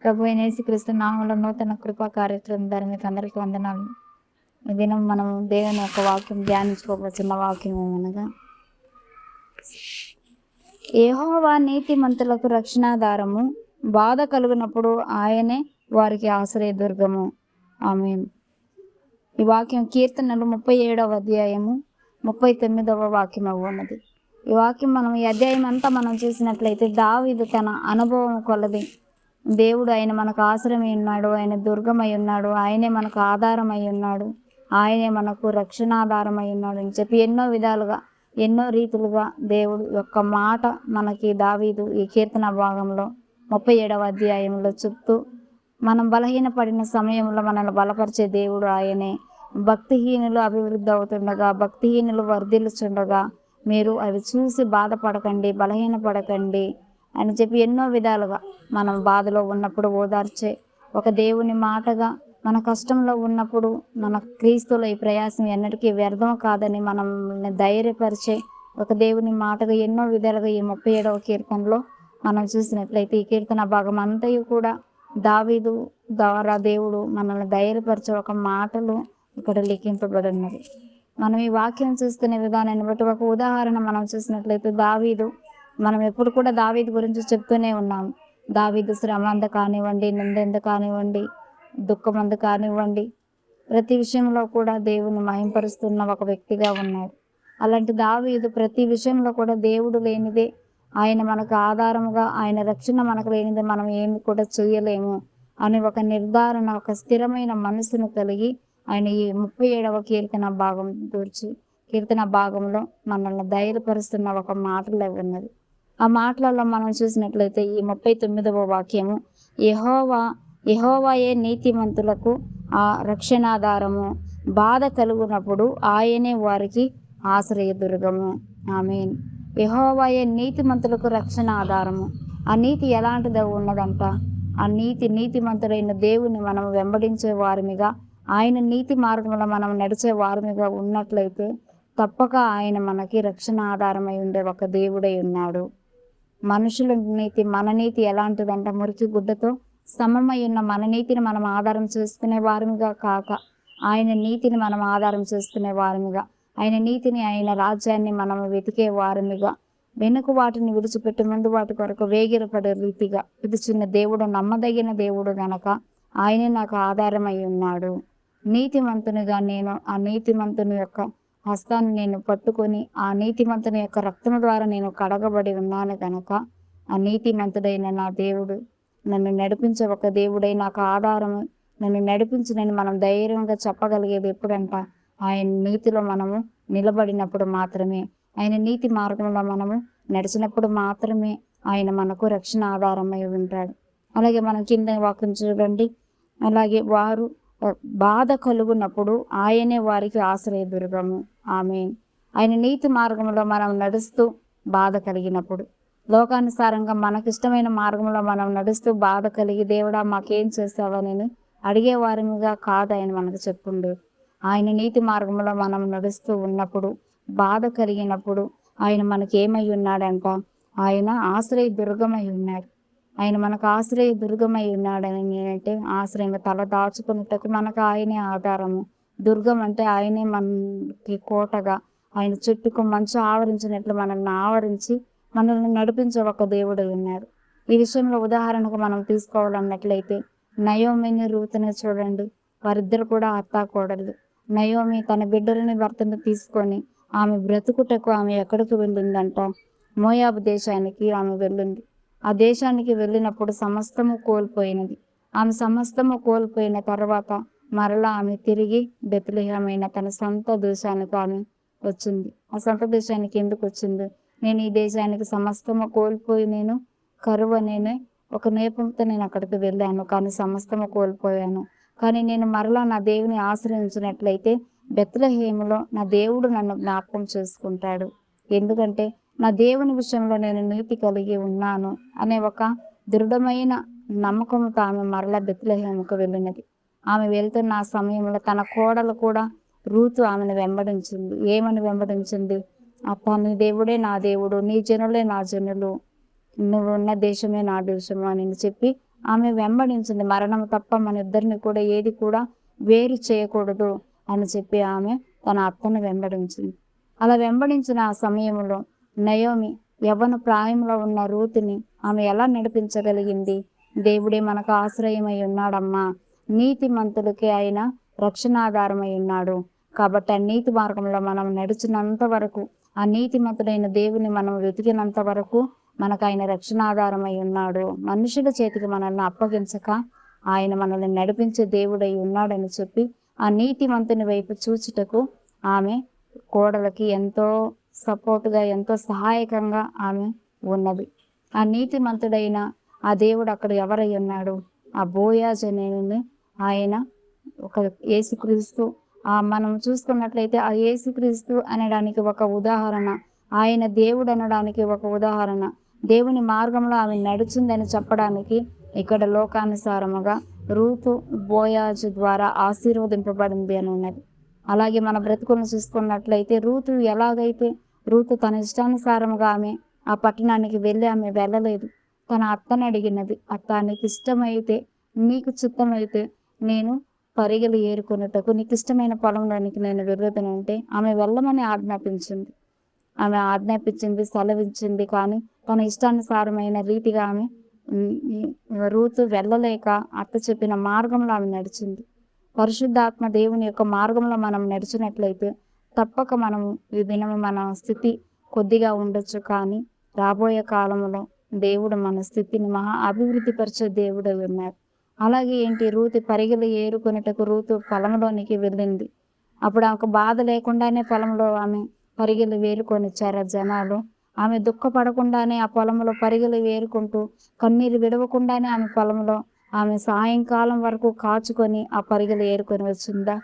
ప్రభు అయిన యేసుక్రీస్తు నామములో నూతన కృపా కార్యక్రమం ద్వారా మీకు అందరికీ వందనాలు. ఈ దినం మనం దేవుని యొక్క వాక్యం ధ్యానించుకోవచ్చున్న వాక్యం అనగా, యెహోవా నీతిమంతులకు రక్షణాధారము, బాధ కలుగునప్పుడు ఆయనే వారికి ఆశ్రయదుర్గము. ఆమేన్. ఈ వాక్యం కీర్తనలు 37వ అధ్యాయము 39వ వాక్యం ఉన్నది. ఈ వాక్యం మనం ఈ అధ్యాయం అంతా మనం చూసినట్లయితే దావీదు తన అనుభవం కొలది దేవుడు ఆయన మనకు ఆశ్రయమై ఉన్నాడు, ఆయన దుర్గమై ఉన్నాడు, ఆయనే మనకు ఆధారమై ఉన్నాడు, ఆయనే మనకు రక్షణాధారమై ఉన్నాడు అని చెప్పి ఎన్నో విధాలుగా ఎన్నో రీతులుగా దేవుడు యొక్క మాట మనకి దావీదు ఈ కీర్తన భాగంలో 37వ అధ్యాయంలో చెప్తూ, మనం బలహీనపడిన సమయంలో మనల్ని బలపరిచే దేవుడు ఆయనే. భక్తిహీనులు అభివృద్ధి అవుతుండగా, భక్తిహీనులు వర్ధిల్లుచుండగా మీరు అవి చూసి బాధపడకండి, బలహీనపడకండి అని చెప్పి ఎన్నో విధాలుగా మనం బాధలో ఉన్నప్పుడు ఓదార్చే ఒక దేవుని మాటగా, మన కష్టంలో ఉన్నప్పుడు మన క్రీస్తులో ఈ ప్రయాసం ఎన్నటికీ వ్యర్థం కాదని మనల్ని ధైర్యపరిచే ఒక దేవుని మాటగా ఎన్నో విధాలుగా ఈ 37వ కీర్తనలో మనం చూసినట్లయితే ఈ కీర్తన భాగం అంతయు కూడా దావీదు ద్వారా దేవుడు మనల్ని ధైర్యపరిచే ఒక మాటలు ఇక్కడ లిఖింపబడి ఉన్నది. మనం ఈ వాక్యం చూస్తున్న విధానాన్ని బట్టి ఒక ఉదాహరణ మనం చూసినట్లయితే దావీదు, మనం ఎప్పుడు కూడా దావీదు గురించి చెప్తూనే ఉన్నాం. దావీదు శ్రమ అందు కానివ్వండి, నిందెందు కానివ్వండి, దుఃఖమందు కానివ్వండి, ప్రతి విషయంలో కూడా దేవుని మహింపరుస్తున్న ఒక వ్యక్తిగా ఉన్నాడు. అలాంటి దావీదు ప్రతి విషయంలో కూడా దేవుడు లేనిదే, ఆయన మనకు ఆధారముగా, ఆయన రక్షణ మనకు లేనిదే మనం ఏమి కూడా చేయలేము అని ఒక నిర్ధారణ, ఒక స్థిరమైన మనసును కలిగి ఆయన ఈ 37వ కీర్తన భాగంలో మనల్ని ధైర్యపరుస్తున్న ఒక మాటలు ఉన్నది. ఆ మాటలలో మనం చూసినట్లయితే ఈ 39వ వాక్యము, యెహోవాయే నీతిమంతులకు ఆ రక్షణాధారము, బాధ కలుగునప్పుడు ఆయనే వారికి ఆశ్రయదుర్గము. ఆమేన్. యెహోవాయే నీతిమంతులకు రక్షణ ఆధారము. ఆ నీతి ఎలాంటిదో ఉన్నదంట. ఆ నీతిమంతుడైన దేవుని మనం వెంబడించే వారిమిగా, ఆయన నీతి మార్గంలో మనం నడిచే వారిమిగా ఉన్నట్లయితే తప్పక ఆయన మనకి రక్షణ ఆధారమై ఉండే ఒక దేవుడై ఉన్నాడు. మనుషుల నీతి, మన నీతి ఎలాంటిదంట, మురికి గుడ్డతో సమమై ఉన్న మన నీతిని మనం ఆధారం చేసుకునే వారిమిగా కాక, ఆయన నీతిని మనం ఆధారం చేసుకునే వారిమిగా, ఆయన నీతిని, ఆయన రాజ్యాన్ని మనం వెతికే వారిమిగా, వెనుక వాటిని విడిచిపెట్టి ముందు వాటి కొరకు వేగిరపడే రీతిగా విడిచిన దేవుడు నమ్మదగిన దేవుడు గనక ఆయనే నాకు ఆధారమై ఉన్నాడు. నీతిమంతునిగా నేను ఆ నీతిమంతుని యొక్క హస్తాన్ని నేను పట్టుకొని, ఆ నీతిమంతుని యొక్క రక్తం ద్వారా నేను కడగబడి ఉన్నాను కనుక ఆ నీతిమంతుడైన నా దేవుడు నన్ను నడిపించే ఒక దేవుడై నాకు ఆధారము, నన్ను నడిపించినని మనం ధైర్యంగా చెప్పగలిగేది ఎప్పుడంట, ఆయన నీతిలో మనము నిలబడినప్పుడు మాత్రమే, ఆయన నీతి మార్గంలో మనము నడిచినప్పుడు మాత్రమే ఆయన మనకు రక్షణ ఆధారమై ఉంటాడు. అలాగే మనం కింద వాక్యం చూడండి, అలాగే వారు బాధ కలుగునప్పుడు ఆయనే వారికి ఆశ్రయదుర్గము. ఆమేన్. ఆయన నీతి మార్గంలో మనం నడుస్తూ బాధ కలిగినప్పుడు, లోకానుసారంగా మనకిష్టమైన మార్గంలో మనం నడుస్తూ బాధ కలిగి దేవుడా మాకేం చేస్తావని అడిగే వారిగా కాదు ఆయన మనకు చెప్పుండు. ఆయన నీతి మార్గంలో మనం నడుస్తూ ఉన్నప్పుడు, బాధ కలిగినప్పుడు ఆయన మనకి ఏమై ఉన్నాడంట, ఆయన ఆశ్రయ దుర్గమై ఉన్నాడు. ఆయన మనకు ఆశ్రయ దుర్గమై ఉన్నాడని నేనంటే, ఆశ్రయంగా తల దాచుకున్నట్టుకు మనకు ఆయనే ఆధారము. దుర్గం అంటే ఆయనే మనకి కోటగా, ఆయన చుట్టూకు మంచు ఆవరించినట్లు మనల్ని ఆవరించి మనల్ని నడిపించే ఒక దేవుడు ఉన్నాడు. ఈ విషయంలో ఉదాహరణకు మనం తీసుకోవాలన్నట్లయితే నయోమిని, రూతుని చూడండి. వారిద్దరు కూడా అత్తాకోడళ్ళు. నయోమి తన బిడ్డలని, భర్తను తీసుకొని ఆమె బ్రతుకుటకు ఆమె ఎక్కడికి వెళ్ళిందంట, మోయాబు దేశానికి ఆమె వెళ్ళింది. ఆ దేశానికి వెళ్ళినప్పుడు సమస్తము కోల్పోయినది. ఆమె సమస్తము కోల్పోయిన తర్వాత మరలా ఆమె తిరిగి బెత్లెహేమైన తన సొంత దేశానికి ఆమె వచ్చింది. ఆ సొంత దేశానికి ఎందుకు వచ్చింది? నేను ఈ దేశానికి సమస్తము కోల్పోయి, నేను కరువు నేను ఒక నేపంతో నేను అక్కడికి వెళ్ళాను, కానీ సమస్తము కోల్పోయాను. కానీ నేను మరలా నా దేవుని ఆశ్రయించినట్లయితే బెత్లెహేములో నా దేవుడు నన్ను జ్ఞాపకం చేసుకుంటాడు. ఎందుకంటే నా దేవుని విషయంలో నేను నీతి కలిగి ఉన్నాను అనే ఒక దృఢమైన నమ్మకంతో ఆమె మరలా బెత్లెహేముకు వెళ్ళినది. ఆమె వెళ్తున్న ఆ సమయంలో తన కోడలు కూడా రూతు ఆమెను వెంబడించింది. ఏమని వెంబడించింది? అప్ప నీ దేవుడే నా దేవుడు, నీ జనులే నా జనులు, నువ్వు ఉన్న దేశమే నా దేశము అని చెప్పి ఆమె వెంబడించింది. మరణం తప్ప మన ఇద్దరిని కూడా ఏది కూడా వేరు చేయకూడదు అని చెప్పి ఆమె తన అత్తను వెంబడించింది. అలా వెంబడించిన ఆ సమయంలో నయోమి యవ్వన ప్రాయంలో ఉన్న రూతుని ఆమె ఎలా నడిపించగలిగింది? దేవుడే మనకు ఆశ్రయమై ఉన్నాడమ్మా, నీతిమంతులకి ఆయన రక్షణాధారమై ఉన్నాడు. కాబట్టి ఆ నీతి మార్గంలో మనం నడిచినంత వరకు, ఆ నీతిమంతుడైన దేవుని మనం వెతికినంత వరకు మనకు ఆయన రక్షణాధారమై ఉన్నాడు. మనుషుల చేతికి మనల్ని అప్పగించక ఆయన మనల్ని నడిపించే దేవుడై ఉన్నాడని చెప్పి ఆ నీతిమంతుని వైపు చూచుటకు ఆమె కోడలకి ఎంతో సపోర్టుగా, ఎంతో సహాయకంగా ఆమె ఉన్నది. ఆ నీతిమంతుడైన ఆ దేవుడు అక్కడ ఎవరై ఉన్నాడు? ఆ బోయాజు అనే ఆయన ఒక యేసుక్రీస్తు. మనం చూసుకున్నట్లయితే ఆ యేసుక్రీస్తు అనడానికి ఒక ఉదాహరణ, ఆయన దేవుడు అనడానికి ఒక ఉదాహరణ, దేవుని మార్గంలో ఆమె నడిచిందని చెప్పడానికి ఇక్కడ లోకానుసారముగా రూతు బోయాజు ద్వారా ఆశీర్వదింపబడింది అని ఉన్నది. అలాగే మన బ్రతుకులను చూసుకున్నట్లయితే రూతు తన ఇష్టానుసారంగా ఆమె ఆ పట్టణానికి వెళ్ళి ఆమె వెళ్ళలేదు. తన అత్తను అడిగినది, అత్త నీకు ఇష్టమైతే, నీకు చిత్తమైతే నేను పరిగెలు ఏరుకొనుటకు నీకు ఇష్టమైన పొలంలోనికి నేను వెళ్ళదనంటే ఆమె వెళ్ళమని ఆజ్ఞాపించింది, సెలవిచ్చింది. కానీ తన ఇష్టానుసారమైన రీతిగా ఆమె రూతు వెళ్ళలేక అత్త చెప్పిన మార్గంలో ఆమె నడిచింది. పరిశుద్ధాత్మ దేవుని యొక్క మార్గంలో మనం నడిచినట్లయితే తప్పక మనము ఈ దినము మన స్థితి కొద్దిగా ఉండొచ్చు, కానీ రాబోయే కాలంలో దేవుడు మన స్థితిని మహా అభివృద్ధి పరిచే దేవుడు ఉన్నాడు. అలాగే రూతు పరిగెలు ఏరుకొనుటకు రూతు పొలంలోనికి వెళ్ళింది. అప్పుడు ఆమెకు బాధ లేకుండానే పొలంలో ఆమె పరిగెలు వేరుకొనిచ్చారు జనాలు. ఆమె దుఃఖపడకుండానే ఆ పొలంలో పరిగెలు వేరుకుంటూ కన్నీరు విడవకుండానే ఆమె పొలంలో ఆమె సాయంకాలం వరకు కాచుకొని ఆ పరిగెలు ఏరుకొని వచ్చిందా?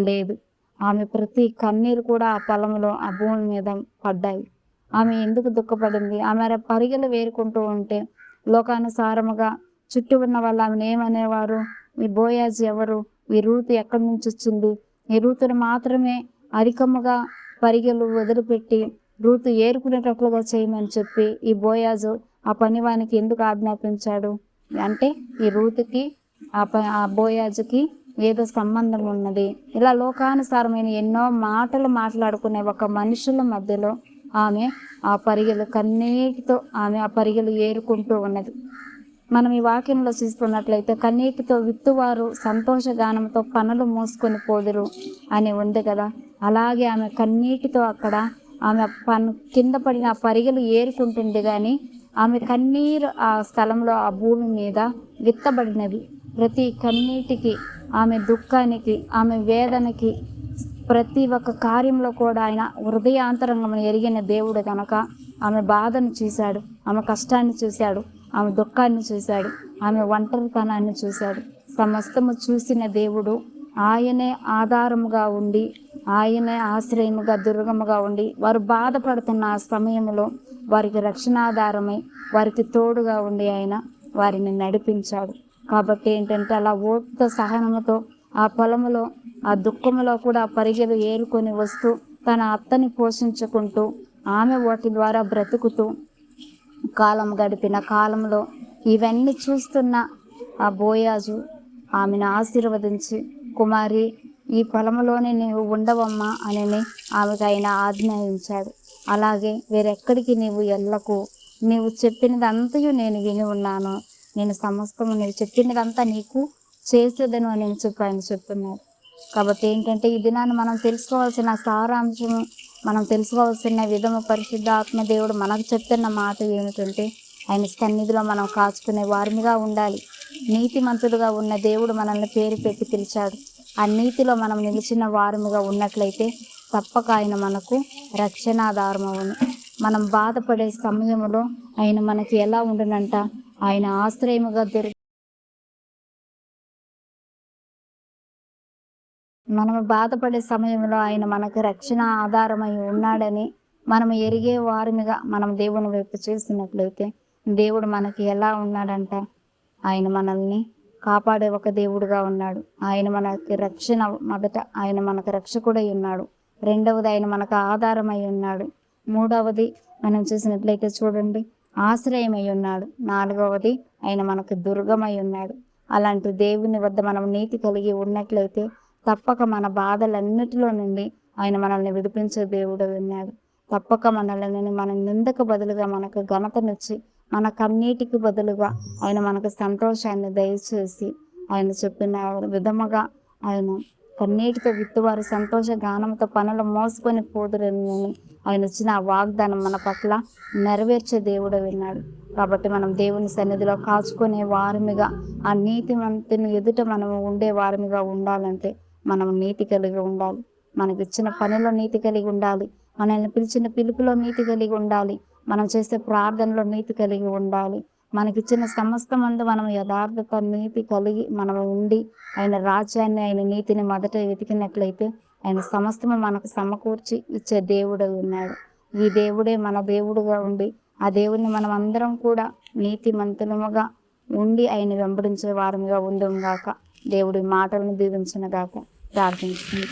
లేదు. ఆమె ప్రతి కన్నీరు కూడా ఆ పొలంలో, ఆ భూమి మీద పడ్డాయి. ఆమె ఎందుకు దుఃఖపడింది? ఆమె పరిగెలు వేరుకుంటూ ఉంటే లోకానుసారముగా చుట్టూ ఉన్న వాళ్ళు ఆమెను ఏమనేవారు? ఈ బోయాజు ఎవరు? ఈ రూతు ఎక్కడి నుంచి వచ్చింది? ఈ రూతును మాత్రమే అధికముగా పరిగెలు వదిలిపెట్టి రూతు ఏరుకునేటట్లుగా చేయమని చెప్పి ఈ బోయాజు ఆ పనివానికి ఎందుకు ఆజ్ఞాపించాడు అంటే ఈ రూతుకి ఆ బోయాజుకి ఏదో సంబంధం ఉన్నది. ఇలా లోకానుసారమైన ఎన్నో మాటలు మాట్లాడుకునే ఒక మనుషుల మధ్యలో ఆమె ఆ పరిగెలు కన్నీటితో ఆమె ఆ పరిగెలు ఏరుకుంటూ ఉన్నది. మనం ఈ వాక్యంలో చూస్తున్నట్లయితే కన్నీటితో విత్తువారు సంతోషగానంతో పనులు మోసుకొని పోదురు అని ఉంది కదా. అలాగే ఆమె కన్నీటితో అక్కడ ఆమె కింద పడిన ఆ పరిగెలు ఏరుకుంటుంది, కానీ ఆమె కన్నీరు ఆ స్థలంలో, ఆ భూమి మీద విత్తబడినవి. ప్రతి కన్నీటికి, ఆమె దుఃఖానికి, ఆమె వేదనకి, ప్రతి ఒక్క కార్యంలో కూడా ఆయన హృదయాంతరంగం ఎరిగిన దేవుడు కనుక ఆమె బాధను చూశాడు, ఆమె కష్టాన్ని చూశాడు, ఆమె దుఃఖాన్ని చూశాడు, ఆమె ఒంటరితనాన్ని చూశాడు. సమస్తము చూసిన దేవుడు ఆయనే ఆధారముగా ఉండి, ఆయనే ఆశ్రయముగా, దుర్గముగా ఉండి వారు బాధపడుతున్న ఆ సమయంలో వారికి రక్షణాధారమై, వారికి తోడుగా ఉండి ఆయన వారిని నడిపించాడు. కాబట్టి అలా ఓపిక సహనముతో ఆ పొలములో, ఆ దుఃఖములో కూడా పరిగెలు ఏరుకొని వస్తూ తన అత్తని పోషించుకుంటూ ఆమె వాటి ద్వారా బ్రతుకుతూ కాలం గడిపిన కాలంలో ఇవన్నీ చూస్తున్న ఆ బోయాజు ఆమెను ఆశీర్వదించి, కుమారి ఈ పొలంలోనే నీవు ఉండవమ్మా అని ఆమెకు ఆయన ఆజ్ఞాయించాడు. అలాగే వేరెక్కడికి నీవు వెళ్ళకు, నీవు చెప్పినదంతయు నేను విని ఉన్నాను, నేను సమస్తము నీవు చెప్పినదంతా నీకు చేసేదను అని ఆయన చెప్తున్నాడు. కాబట్టి ఈ దినాన్ని మనం తెలుసుకోవాల్సిన సారాంశము, మనం తెలుసుకోవాల్సిన విధము పరిశుద్ధాత్మ దేవుడు మనకు చెప్తున్న మాట ఏమిటంటే ఆయన సన్నిధిలో మనం కాచుకునే వారినిగా ఉండాలి. నీతిమంతులుగా ఉన్న దేవుడు మనల్ని పేరు పెట్టి పిలిచాడు. ఆ నీతిలో మనం నిలిచిన వారముగా ఉన్నట్లయితే తప్పక ఆయన మనకు రక్షణాధారమవును. మనం బాధపడే సమయంలో ఆయన మనకి ఎలా ఉండునంట, ఆయన ఆశ్రయముగా మనము బాధపడే సమయంలో ఆయన మనకు రక్షణ ఆధారమై ఉన్నాడని మనం ఎరిగే వారినిగా మనం దేవుని వైపు చూసినట్లయితే దేవుడు మనకి ఎలా ఉన్నాడంట, ఆయన మనల్ని కాపాడే ఒక దేవుడుగా ఉన్నాడు. ఆయన మనకి రక్షణ, మొదట ఆయన మనకు రక్షకుడై ఉన్నాడు. రెండవది ఆయన మనకు ఆధారమై ఉన్నాడు. మూడవది మనం చూసినట్లయితే చూడండి, ఆశ్రయమై ఉన్నాడు. 4వది ఆయన మనకు దుర్గమై ఉన్నాడు. అలాంటి దేవుని వద్ద మనం నీతి కలిగి ఉన్నట్లయితే తప్పక మన బాధలన్నిటిలో నుండి ఆయన మనల్ని విడిపించే దేవుడు ఉన్నాడు. తప్పక మనల్ని మన నిందకు బదులుగా మనకు ఘనతనిచ్చి మన కన్నీటికి బదులుగా ఆయన మనకు సంతోషాన్ని దయచేసి ఆయన చెప్పిన విధముగా ఆయన కన్నీటితో విత్తువారు సంతోష గానంతో పనులు మోసుకొని పోదురని ఆయన ఇచ్చిన ఆ వాగ్దానం మన పట్ల నెరవేర్చే దేవుడు విన్నాడు. కాబట్టి మనం దేవుని సన్నిధిలో కాచుకునే వారమిగా ఆ నీతిమంతుని ఎదుట మనం ఉండే వారమిగా ఉండాలంటే మనం నీతి కలిగి ఉండాలి. మనకి ఇచ్చిన పనిలో నీతి కలిగి ఉండాలి. మనల్ని పిలిచిన పిలుపులో నీతి కలిగి ఉండాలి. మనం చేసే ప్రార్థనలో నీతి కలిగి ఉండాలి. మనకిచ్చిన సమస్తమందు మనం యథార్థత నీతి కలిగి మనం ఉండి ఆయన రాజ్యాన్ని ఆయన నీతిని మొదట వెతికినట్లయితే ఆయన సమస్తము మనకు సమకూర్చి ఇచ్చే దేవుడు ఉన్నాడు. ఈ దేవుడే మన దేవుడుగా ఉండి ఆ దేవుడిని మనం అందరం కూడా నీతిమంతులముగా ఉండి ఆయన వెంబడించే వారముగా ఉండుగాక. దేవుడి మాటలను దీవించిన గాక. ప్రార్థించుకుంది.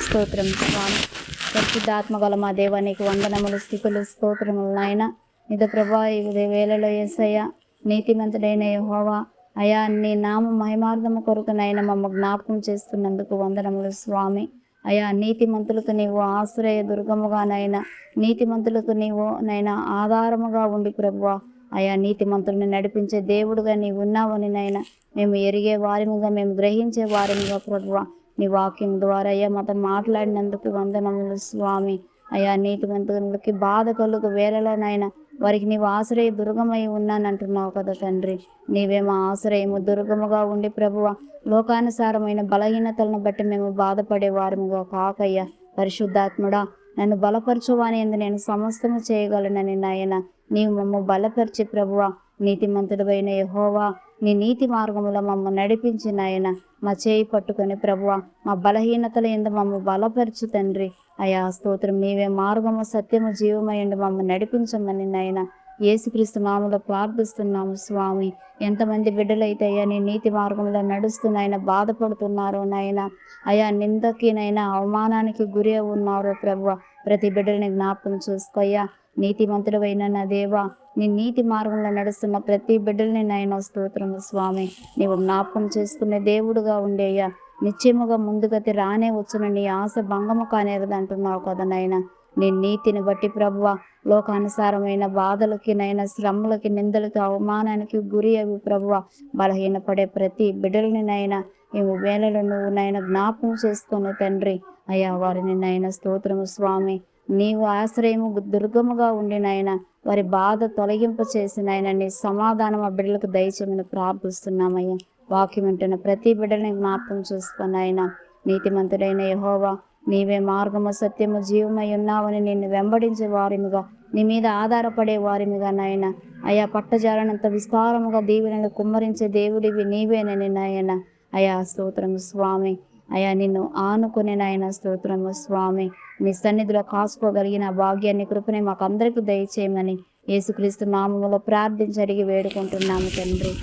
స్తోత్రం స్వామి. పరిశుద్ధాత్మ గల మా దేవానికి వందనములు, స్థితులు, స్తోత్రములు నాయన. నిజ ప్రభా ఈ వేళలో యేసయ్య నీతిమంతుడైన యెహోవా అయా నీ నామ మహిమార్థము కొరకు నైనా మమ్మ జ్ఞాపకం చేస్తున్నందుకు వందనములు స్వామి. అయా నీతిమంతులకు నీవు ఆశ్రయ దుర్గముగానైనా నీతిమంతులకు నీవు నైనా ఆధారముగా ఉండి ప్రభువా అయా నీతిమంతుల్ని నడిపించే దేవుడుగా నీవు ఉన్నావని నైనా మేము ఎరిగే వారిముగా మేము గ్రహించే వారిముగా ప్రభువా నీ వాక్యం ద్వారా అయ్యా మాతో మాట్లాడినందుకు వందనములు స్వామి. అయా నీతిమంతులకి బాధ కలుగు వేళలోనైనా వారికి నీవు ఆశ్రయ దుర్గమై ఉన్నానంటున్నావు కదా తండ్రి. నీవే మా ఆశ్రయము దుర్గముగా ఉండి ప్రభువ లోకానుసారమైన బలహీనతలను బట్టి మేము బాధపడే వారముగా కాకయ్యా. పరిశుద్ధాత్ముడా నన్ను బలపరచువాని ఎందు నేను సమస్తము చేయగలనని నాయన నీవు మమ్మ బలపరిచి ప్రభువ నీతిమంతుడైన యెహోవా నీ నీతి మార్గములో మమ్మ నడిపించి నాయన మా చేయి పట్టుకొని ప్రభువ మా బలహీనతల ఎందు మమ్మ బలపరచు తండ్రి. అయా స్తోత్రం. నీవే మార్గము సత్యము జీవమయ్యండి మమ్మ నడిపించమని నాయన యేసుక్రీస్తు నామములో ప్రార్థిస్తున్నాము స్వామి. ఎంతమంది బిడ్డలైతే అయ్యా నీ నీతి మార్గంలో నడుస్తున్నాయన బాధపడుతున్నారో నాయన అయా నిందకి నైనా అవమానానికి గురి ఉన్నారో ప్రభువ ప్రతి బిడ్డని జ్ఞాపకం చూసుకోయ్యా. నీతిమంతుడవైన నా దేవా నీ నీతి మార్గంలో నడుస్తున్న ప్రతి బిడ్డల్ని నాయన స్తోత్రము స్వామి. నీవు జ్ఞాపకం చేసుకునే దేవుడుగా ఉండేయ్యా. నిశ్చయముగా ముందుగతి రానే వచ్చున నీ ఆశ భంగము కానేరదు అంటున్నావు కదా నాయన. నీ నీతిని బట్టి ప్రభువ లోకానుసారమైన బాధలకి నైనా శ్రమలకి నిందలకి అవమానానికి గురి అవి ప్రభువ బలహీనపడే ప్రతి బిడ్డలని నైనా మేము వేళలో నువ్వు నైనా జ్ఞాపకం చేసుకొని తండ్రి అయ్యా వారిని నైనా స్తోత్రము స్వామి. నీవు ఆశ్రయము దుర్గముగా ఉండి నాయన వారి బాధ తొలగింప చేసి నాయన నీ సమాధానం ఆ బిడ్డలకు దయచేయమని ప్రార్థిస్తున్నామయ్యా. వాక్యం వింటున్న ప్రతి బిడ్డని జ్ఞాపకం చూసుకొని ఆయన నీతిమంతుడైన యెహోవా నీవే మార్గము సత్యము జీవమై ఉన్నావని నిన్ను వెంబడించే వారిమిగా నీ మీద ఆధారపడే వారిమిగా నాయన అయా పట్టజాలనంత విస్తారముగా దీవెనలు కుమ్మరించే దేవుడివి నీవేనని నాయన అయా స్తోత్రము స్వామి. అయా నిన్ను ఆనుకునే నాయన స్తోత్రము స్వామి. నీ సన్నిధిలో కాసుకోగలిగిన భాగ్యాన్ని కృపని మాకు అందరికీ దయచేయమని యేసుక్రీస్తు నామములో ప్రార్థించి అడిగి వేడుకుంటున్నాము తండ్రి.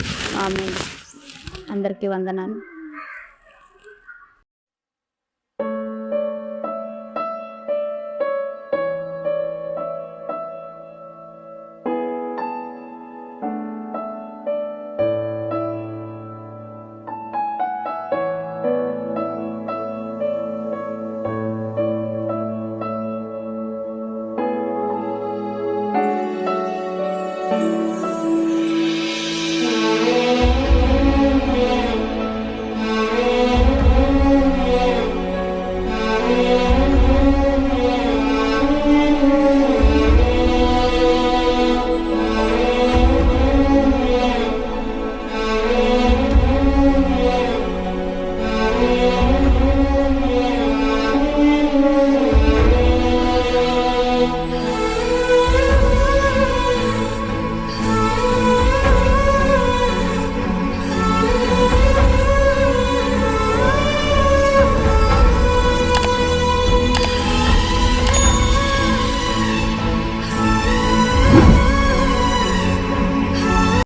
ఆమేన్. అందరికీ వందనాలు.